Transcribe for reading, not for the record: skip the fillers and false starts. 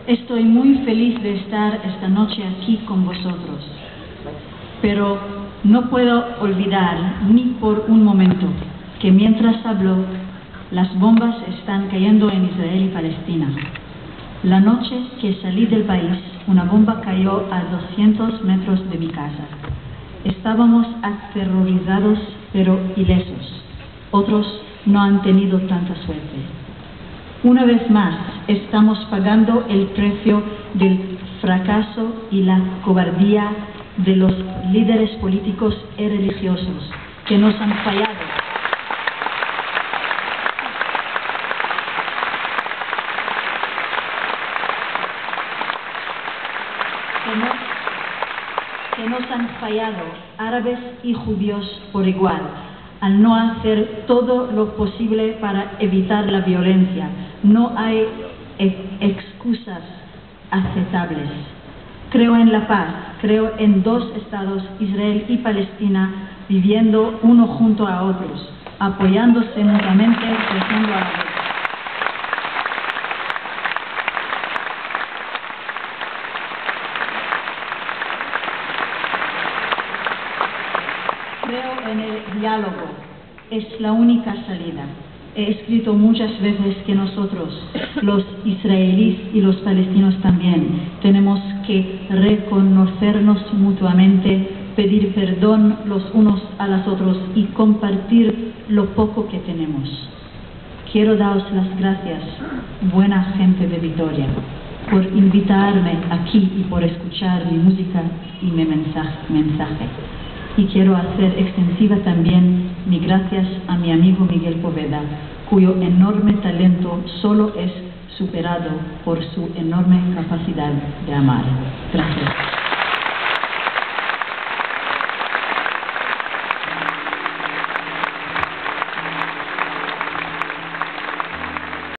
Estoy muy feliz de estar esta noche aquí con vosotros, pero no puedo olvidar ni por un momento que mientras hablo, las bombas están cayendo en Israel y Palestina. La noche que salí del país, una bomba cayó a 200 metros de mi casa. Estábamos aterrorizados pero ilesos. Otros no han tenido tanta suerte. Una vez más, estamos pagando el precio del fracaso y la cobardía de los líderes políticos y religiosos que nos han fallado. Que nos han fallado, árabes y judíos por igual, al no hacer todo lo posible para evitar la violencia. No hay excusas aceptables. Creo en la paz, creo en dos estados, Israel y Palestina, viviendo uno junto a otros, apoyándose mutuamente, creciendo a la vez. Creo en el diálogo, es la única salida. He escrito muchas veces que nosotros, los israelíes y los palestinos también, tenemos que reconocernos mutuamente, pedir perdón los unos a los otros y compartir lo poco que tenemos. Quiero daros las gracias, buena gente de Vitoria, por invitarme aquí y por escuchar mi música y mi mensaje. Y quiero hacer extensiva también mi gracias a mi amigo Miguel Poveda, cuyo enorme talento solo es superado por su enorme capacidad de amar. Gracias.